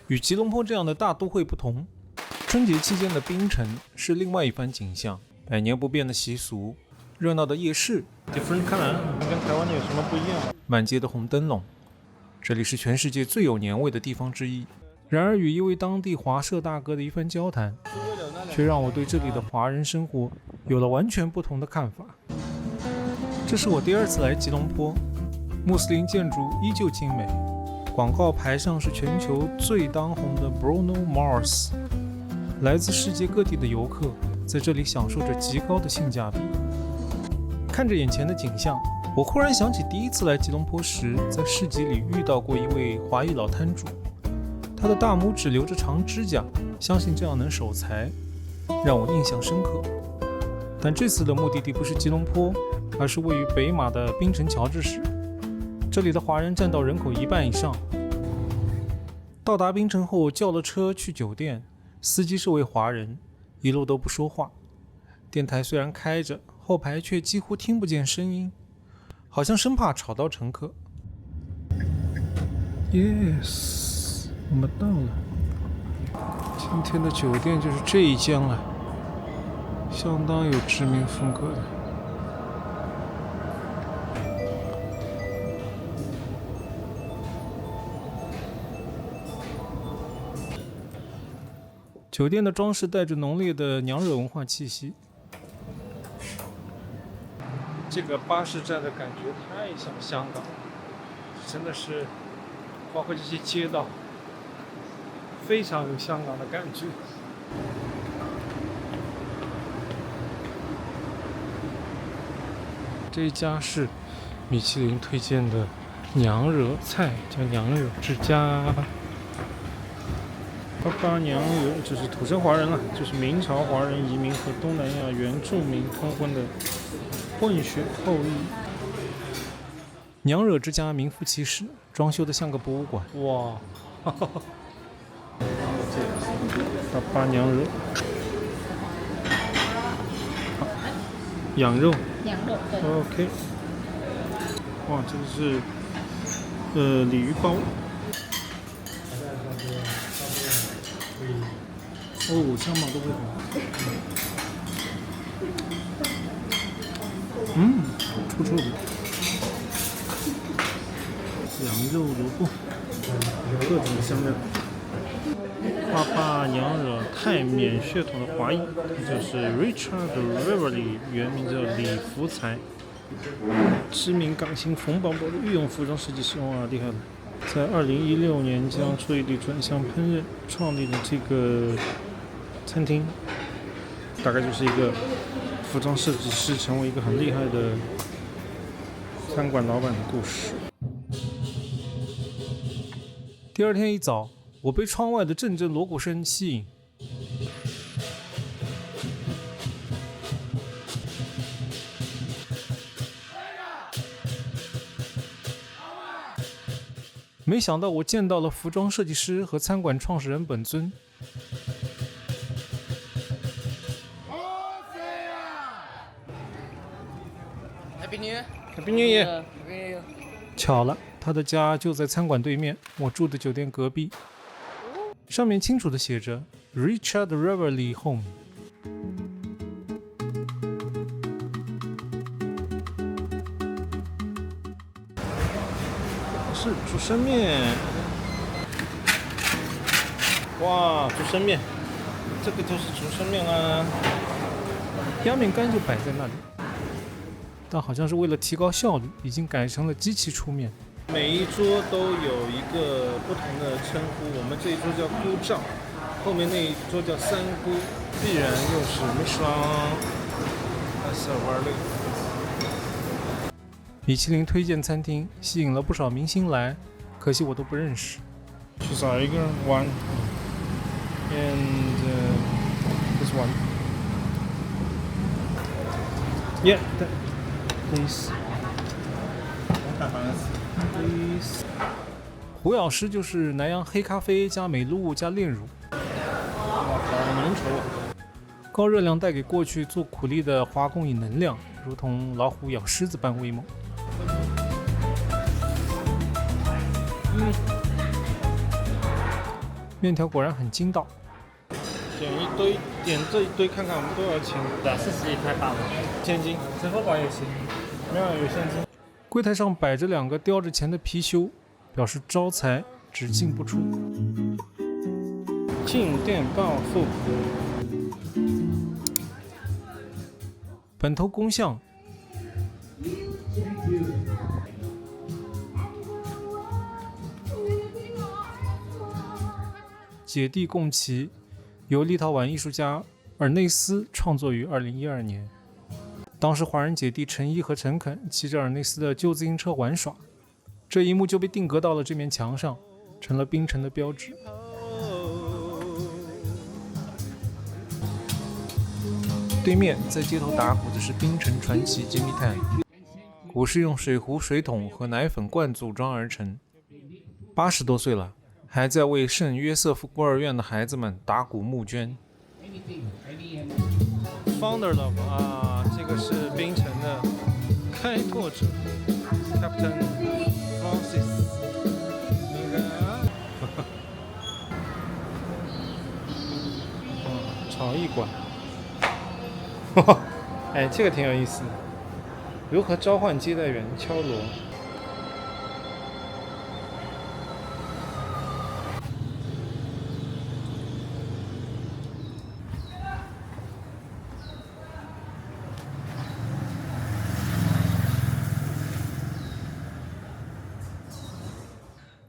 與吉隆坡這樣的大都會不同，春節期間的檳城是另外一番景象，百年不變的習俗，熱鬧的夜市 ，different color， 跟台灣有什麼不一樣？滿街的紅燈籠，這裡是全世界最有年味的地方之一。然而，與一位當地華社大哥的一番交談，卻讓我對這裡的華人生活有了完全不同的看法。這是我第二次來吉隆坡，穆斯林建築依舊精美，廣告牌上是全球最當紅的 Bruno Mars。來自世界各地的遊客在這裡享受着極高的性價比。看着眼前的景象，我忽然想起第一次來吉隆坡時，在市集裡遇到過一位華裔老攤主。他的大拇指留着長指甲，相信這樣能守財，讓我印象深刻。但這次的目的地不是吉隆坡，而是位於北馬的檳城喬治市。這裡的華人佔到人口1半以上。到達檳城後，叫了車去酒店，司機是位華人，一路都不說話。電台雖然開着，後排卻幾乎聽不見聲音，好像生怕吵到乘客。Yes。我們到了，今天的酒店就是這一間了，相當有知名風格的。酒店的裝飾帶着濃烈的娘惹文化氣息。這個巴士站的感覺太像香港了，真的是，包括這些街道。非常有香港的感覺。這一家是米其林推薦的娘惹菜，叫娘惹之家。巴巴娘惹就是土生华人了，就是明朝华人移民和東南亞原住民通婚的混血後裔。娘惹之家名副其實，裝修的像個博物館。哇！哈哈哈。巴巴娘惹，羊肉，对 ，OK， 哇，这个是鯉魚包，哦，香茅的味道，臭臭的，羊肉蘿蔔，各種香料。巴巴娘惹泰緬血統的華裔，他就是 Richard Reverley， 原名叫李福才，知名港星馮寶寶的御用服裝設計師。哇，厲害了！在2016年將注意力轉向烹飪，創立了這個餐廳，大概就是一個服裝設計師成為一個很厲害的餐館老闆的故事。第二天一早，我被窗外的陣陣鑼鼓聲吸引，沒想到我見到了服裝設計師和餐館創始人本尊。Happy New Year! Happy New Year! 巧了，他的家就在餐館對面，我住的酒店隔壁。上面清楚地寫着 Richard Reverley Home。 是竹升麵，哇，竹升麵，這個就是竹升麵啊。壓麵乾就擺在那裡，但好像是為了提高效率，已經改成了機器出麵。每一桌都有一個不同的稱呼，我們這一桌叫菇照，後面那一桌叫三菇，必然又是Michelin Étoilé。米其林推薦餐廳吸引了不少明星來，可惜我都不認識。去找一個 one and this one. Yeah, please. Please. 胡老師就是南洋黑咖啡加美露加煉乳。哇，濃稠啊！高熱量帶給過去做苦力的華工以能量，如同老虎咬獅子般威猛。面条果然很筋道。点一堆，点这一堆看看我们多少钱？对，40一块8毛。现金，支付宝也行。没有现金。柜台上摆着2个叼着钱的貔貅，表示招财只进不出。进店报付。本头公像。姐弟共骑，由立陶宛艺術家爾內斯創作於2012年。當時華人姐弟陳一和陳肯騎着爾內斯的舊自行車玩耍，這一幕就被定格到了這面牆上，成了檳城的標誌。對面在街頭打鼓的是檳城傳奇 Jimmy Tan， 鼓是用水壺、水桶和奶粉罐組裝而成。80多歲了，還在為聖約瑟夫孤兒院的孩子們打鼓募捐。Founder of 啊，這個是檳城的開拓者 Captain Francis。陶藝館。哎，這個挺有意思的。如何召喚接待員？敲鑼。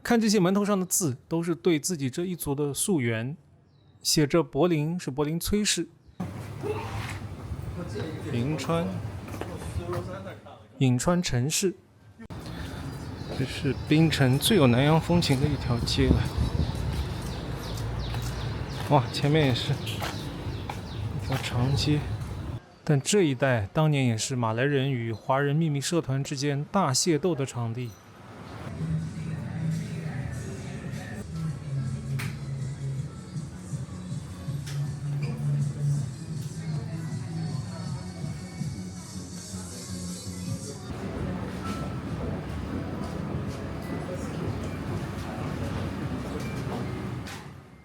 看這些門頭上的字，都是對自己這一族的溯源。寫着柏林是柏林崔氏。颍川城市，這是檳城最有南洋風情的一條街了。哇，前面也是一條長街。但這一帶當年也是馬來人與華人秘密社團之間大械鬥的場地。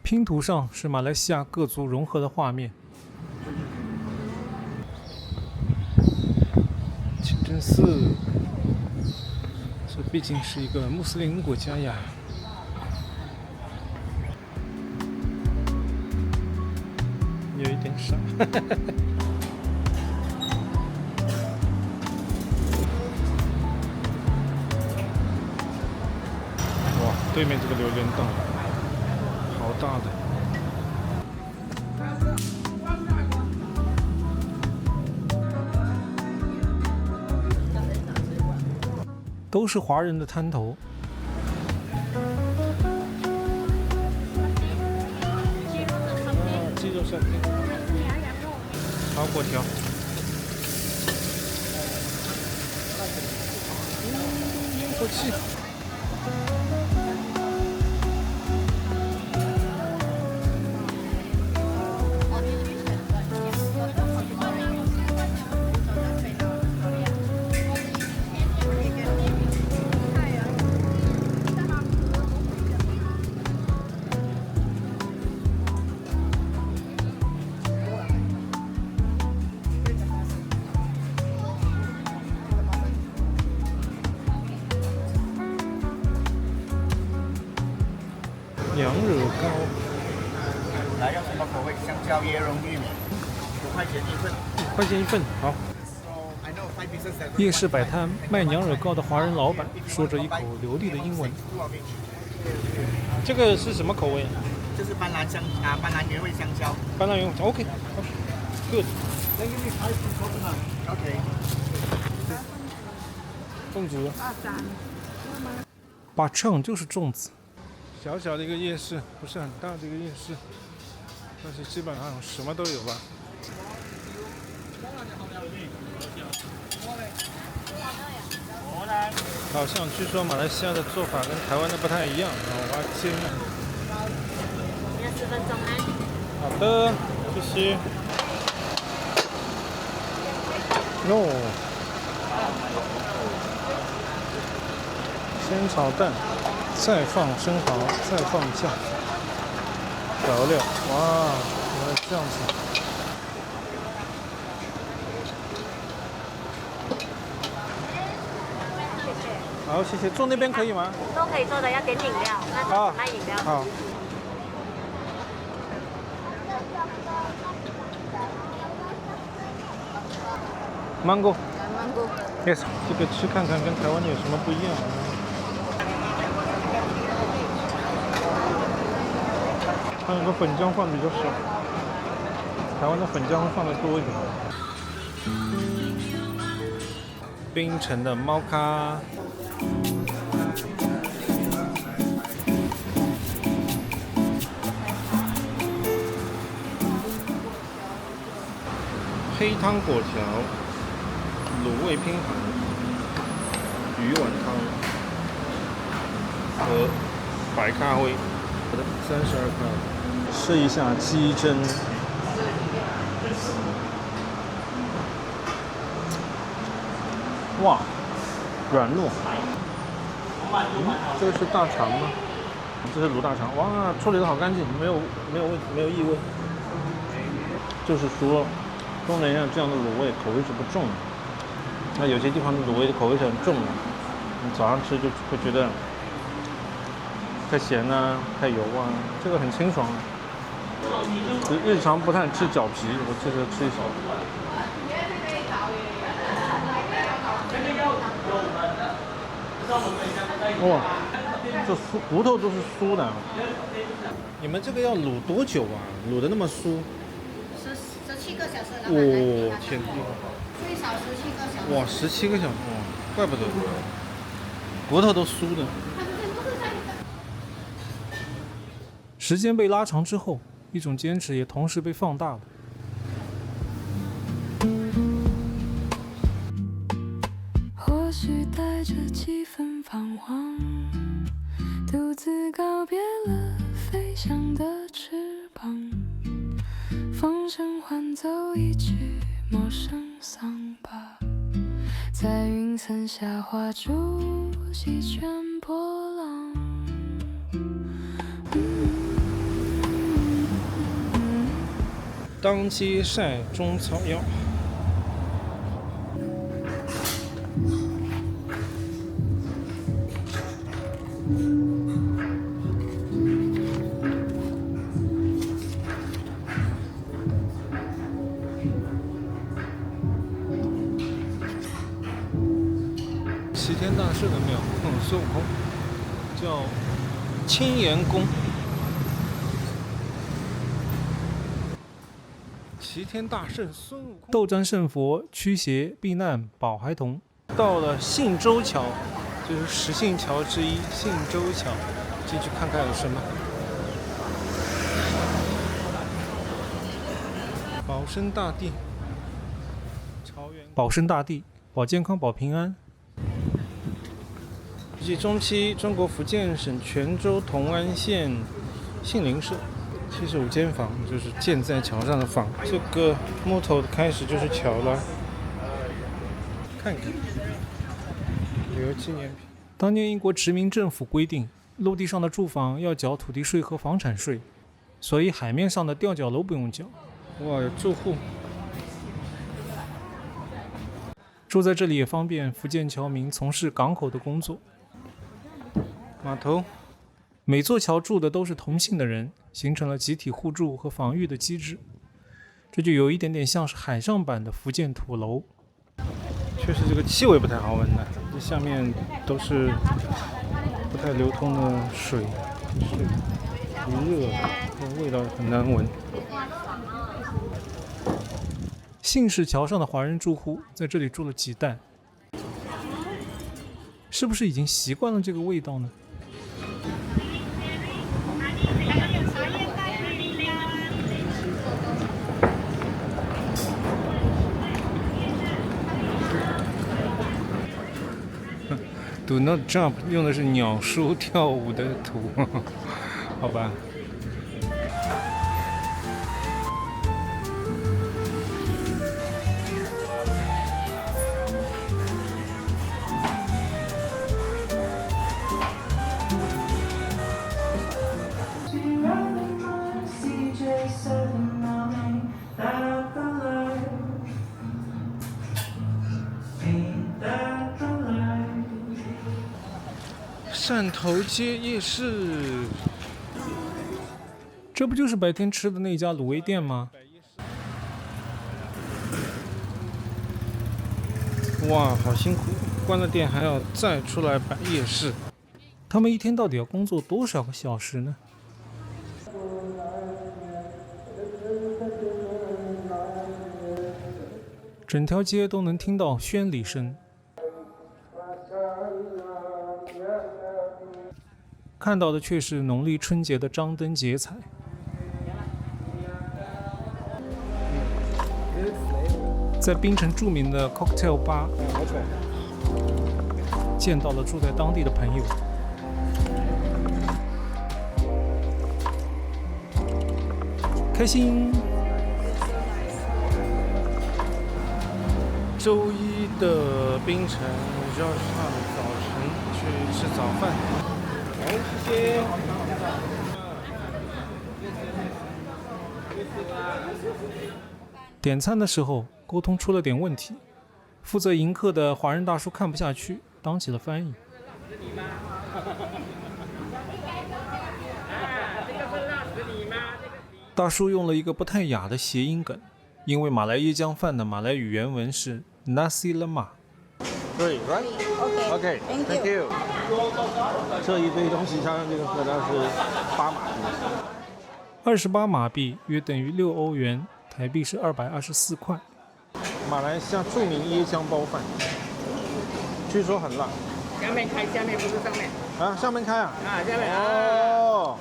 拼圖上是馬來西亞各族融合的畫面。清真寺，這畢竟是一個穆斯林國家呀。有一點傻。哇，對面這個榴蓮檔。好大的，都是華人的攤頭。雞肉沙丁，炒粿條，火氣。羊惹糕，來要什麼口味？香蕉、椰蓉、玉米，5塊錢一份。5塊錢一份，好。夜市擺攤賣娘惹糕的華人老闆說着一口流利的英文。這個是什麼口味？這是斑蘭原味香蕉。斑蘭原味，OK，good。OK。粽子。把秤就是粽子。小小的一個夜市，不是很大的一個夜市，但是基本上什麼都有吧。好像據說馬來西亞的做法跟台灣的不太一樣，我要煎了。要10分鐘嗎？好的，謝謝。喏，先炒蛋。再放生蠔，再放醬。調料，哇，原來這樣子。好，謝謝。坐那邊可以嗎？都可以坐的，要點飲料，那只賣飲料。好。Mango。Mango。Yes， 这个吃看看跟台湾的有什麼不一樣？它有個粉漿放的比較少，台灣的粉漿會放的多一點。檳城的貓咖。黑湯粿條、滷味拼盤、魚丸湯和白咖啡，32塊。試一下雞胗，哇，軟糯。這個是大腸嗎？這是滷大腸，哇，處理得好乾淨，沒有異味。就是說。東南亞這樣的滷味口味是不重的，那有些地方的滷味的口味是很重的，你早上吃就會覺得太鹹啊、太油啊，這個很清爽。日常不太吃腳皮，我這個吃一下。哇，這酥骨頭都是酥的。你們這個要滷多久啊？滷得那麼酥17個小時。哦，天哪！最少17個小時。哇，17個小時，哇，怪不得，骨頭都酥的。時間被拉長之後，一種堅持也同時被放大了。或許帶着幾分彷徨，獨自告別了飛翔的翅膀，放聲喚奏一曲陌生桑巴，在雲層下畫出幾圈波浪。當街曬中草藥。齐天大聖的廟，孫悟空叫青岩宮。齊天大聖孫悟空，斗戰勝佛，驅邪避難保孩童。到了信州橋，就是十信橋之一，信州橋，進去看看有什麼。保生大帝，朝元保生大帝，保健康，保平安。即中期，中國福建省泉州同安縣杏林社。75間房，就是建在橋上的房。這個木頭的開始就是橋了，看看旅遊紀念品。當年英國殖民政府規定，陸地上的住房要繳土地稅和房產稅，所以海面上的吊腳樓不用繳。哇，有住戶，住在這裡也方便福建僑民從事港口的工作。碼頭。每座橋住的都是同姓的人，形成了集體互助和防禦的機制，這就有一點點像是海上版的福建土樓。確實這個氣味不太好聞的，這下面都是不太流通的水，就是熱，味道很難聞。信士橋上的華人住戶在這裡住了幾代，是不是已經習慣了這個味道呢？Do not jump 用的是鳥叔跳舞的圖，好吧。汕頭街夜市，这不就是白天吃的那家卤味店吗？哇，好辛苦，关了店还要再出来摆夜市。他们一天到底要工作多少个小时呢？整条街都能听到喧礼声。看到的却是农历春節的張燈結彩。在檳城著名的 cocktail 吧，見到了住在當地的朋友。開心！周一的檳城就要上早晨去吃早飯。好，謝謝。點餐的時候，溝通出了點問題，負責迎客的華人大叔看不下去，當起了翻譯。大叔用了一個不太雅的諧音梗，因為馬來椰漿飯的馬來語原文是 nasi lemak。對 ，right？OK， Thank you。這一堆東西加上這個荷包是8馬幣。28馬幣約等於6歐元，台幣是224塊。馬來西亞著名椰漿包飯，據說很辣。下面開，下面不是上面。啊，上面開啊？啊，下面。哦。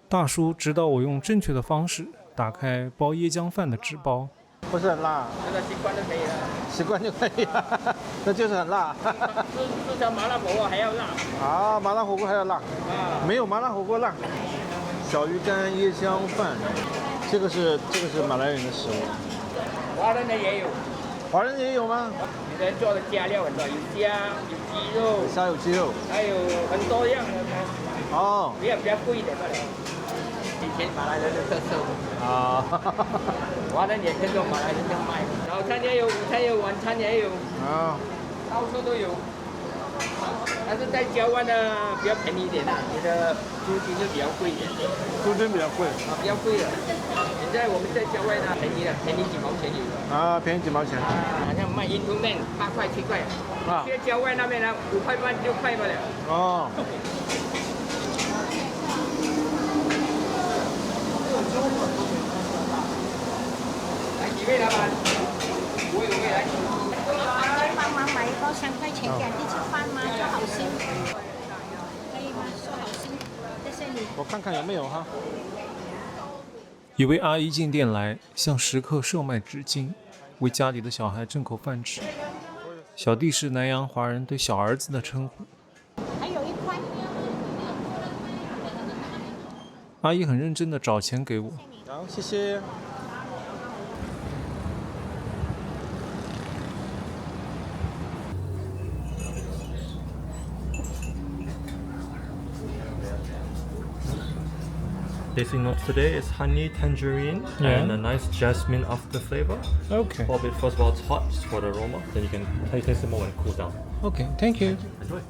大叔指導我用正確的方式打開包椰漿飯的紙包。不是很辣，這個習慣就可以了。習慣就可以了，那就是很辣。至少麻辣火鍋還要辣。啊，麻辣火鍋還要辣？沒有麻辣火鍋辣。小魚乾椰漿飯，這個是馬來人的食物。華人的也有。華人也有嗎？你的做的加料很多，有蝦，有雞肉。蝦有雞肉。還有很多樣的。哦。比較貴一點的。以前馬來人的特色。啊。華人也跟着馬來人在賣，早餐也有，午餐也有，晚餐也有。啊。到處都有。但是在郊外呢比較便宜一點的，你的租金就比較貴一點。租金比較貴。啊，比較貴的。現在我們在郊外呢便宜了，便宜幾毛錢有。啊，便宜幾毛錢。好像賣印度麵8塊7塊。啊。去郊外那邊呢5塊半6塊吧了。哦。來幾位老闆？5位來。幫忙買一包3塊錢給弟吃飯嗎？做好心，可以嗎？做好心，謝謝你。我看看有沒有哈。一位阿姨進店來，向食客售賣紙巾，為家裡的小孩掙口飯吃。小弟是南洋華人對小兒子的稱呼。還有1塊。阿姨很認真地找錢給我。好，謝謝。Tasting notes today is honey tangerine and a nice jasmine after flavor. Okay. Pop it first while it's hot just for the aroma. Then you can taste it more when it cools down. Okay, thank you. Enjoy.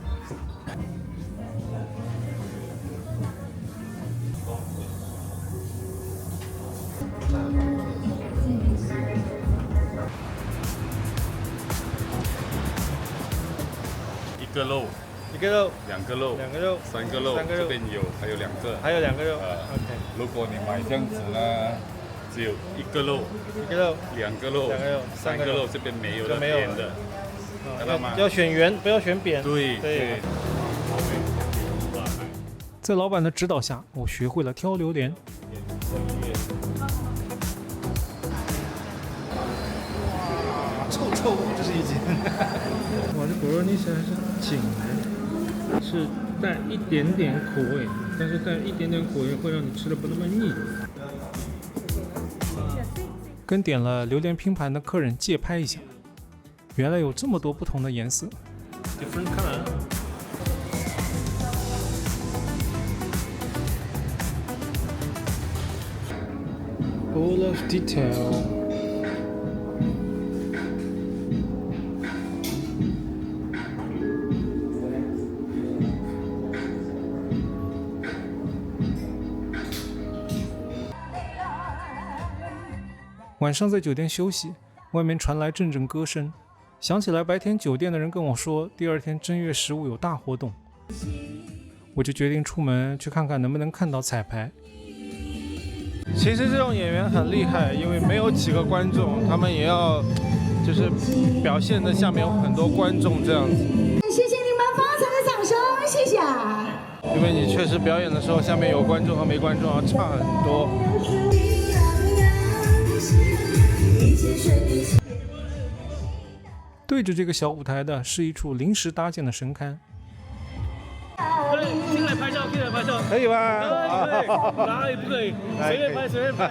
一個肉2個肉，2個肉，2個肉，3個肉， 3個肉，這邊有，還有2個，還有2個肉。OK。如果你買這樣子呢，只有1個肉，1個肉，2個肉， 2個肉，3個肉，這邊沒有的扁的，看到嗎？要選圓，不要選扁。對。在老闆的指導下，我學會了挑榴蓮。臭臭，這是已經。哇，這果肉捏起來是緊的，是帶一點點苦味，但是帶一點點苦味會讓你吃的不那麼膩。跟點了榴蓮拼盤的客人借拍一下，原來有這麼多不同的顏色。Different color. Full of detail. 晚上在酒店休息，外面傳來陣陣歌聲，想起來白天酒店的人跟我說，第二天正月15有大活動，我就決定出門去看看能不能看到彩排。其實這種演員很厲害，因為沒有幾個觀眾，他們也要就是表現的下面有很多觀眾這樣子。謝謝你們發財的掌聲，謝謝。因為你確實表演的時候，下面有觀眾和沒觀眾要差很多。對着這個小舞台的是一處臨時搭建的神龕。進來拍照，進來拍照，可以吧？可以，哪裡不可以？隨便拍，隨便拍。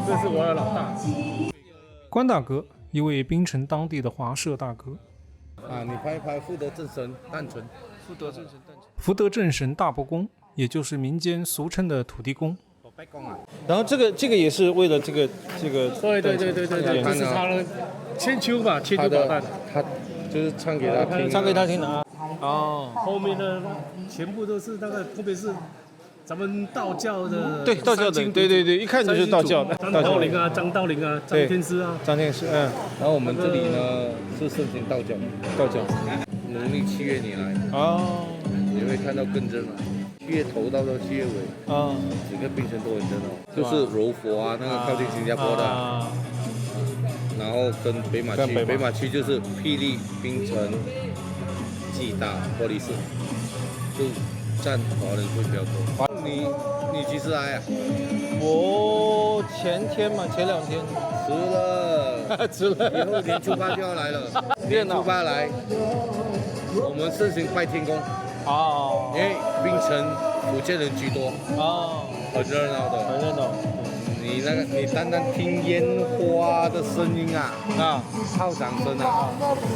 這是我的老大，關大哥，一位檳城當地的華社大哥。啊，你拍一拍福德正神誕辰，福德正神大伯公，也就是民間俗稱的土地公。然後這個也是為了這個，對，這是他的千秋吧，千秋宝誕，他就是唱給他听，唱給他聽的啊。哦，後面的全部都是那個，特別是咱們道教的，對，道教的，對，一看就是道教的。張道陵啊，張道陵啊，张天師啊，张天師，嗯。然后我們這裡呢是盛行道教，農曆7月你來，哦，你會看到更真了。7月頭到7月尾，啊，整個檳城都很真哦，就是柔佛啊，那個靠近新加坡的，然後跟北馬區，北馬區就是霹靂、檳城、暨大、玻璃市，就佔華人會比較多。你幾時來啊？我前2天，遲了，以後年初8就要來了，年初8來，我們盛行拜天公。哦，因為檳城福建人居多，哦，很熱鬧的，你單單聽煙花的聲音啊，炮仗聲啊，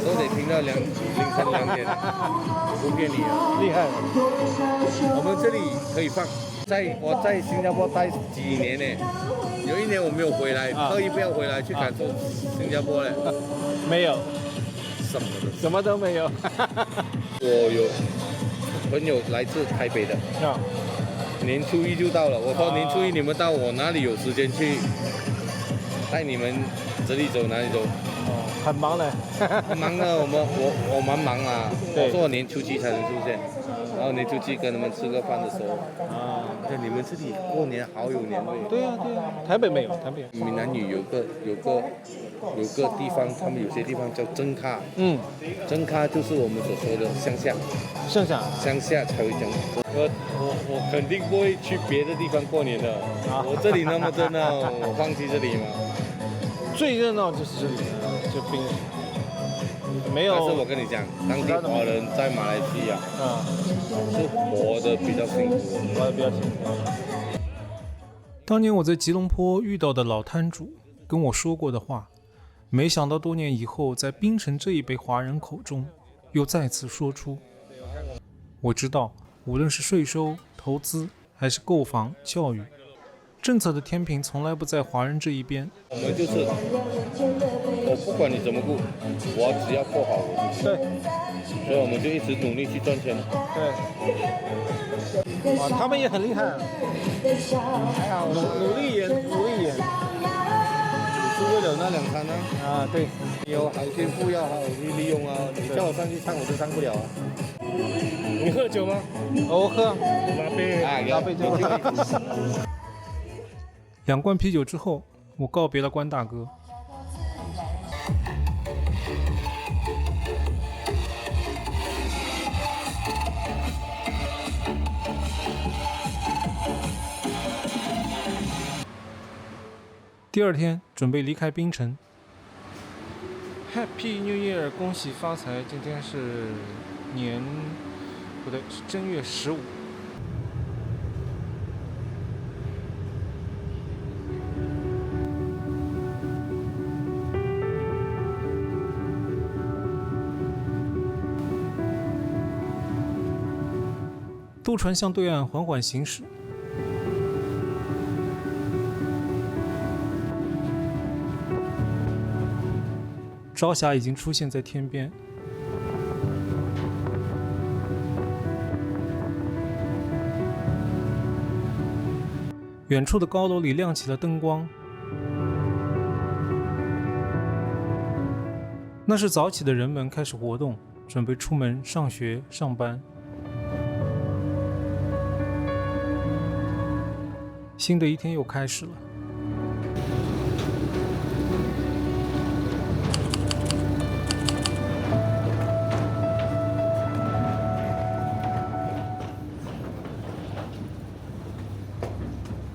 都得聽到凌晨2點，不騙你啊，厲害。我們這裡可以放，我在新加坡待幾年呢，有1年我沒有回來，特意不要回來去感受新加坡嘞，沒有，什麼都沒有。我有朋友來自台北的，年初1就到了。我說年初1你們到，我哪裡有時間去帶你們這裡走哪裡走？很忙的，很忙的。我蠻忙啊。我說我年初7才能出現，然後年初7跟他們吃個飯的時候，在你們這裡過年好有年味。對啊，台北沒有，閩南語有個地方，他們有些地方叫真咖，真咖就是我們所說的鄉下才會講。我肯定不會去別的地方過年的，我這裡那麼熱鬧，我放棄這裡嘛。最熱鬧就是這裡，就檳城，沒有。但是我跟你講，當地華人在馬來西亞，是活得比較辛苦，當年我在吉隆坡遇到的老攤主跟我說過的話，沒想到多年以後，在檳城這一輩華人口中，又再次說出。我知道，無論是稅收、投資，還是購房、教育，政策的天平從來不在華人這一邊。我們就是，我不管你怎麼顧，我只要過好我自己。對，所以我們就一直努力去賺錢。對，哇，他們也很厲害，努力演。是為了那2餐呢？對，你有好天賦要好好去利用啊！你叫我上去唱，我就唱不了啊。你喝酒嗎？我喝拉杯酒。2罐啤酒之後，我告別了關大哥。第2天準備離開檳城。Happy New Year， 恭喜發財！今天是正月15。渡船向對岸緩緩行駛。朝霞已經出現在天邊，遠處的高樓裡亮起了燈光，那是早起的人們開始活動，準備出門上學上班。新的一天又開始了。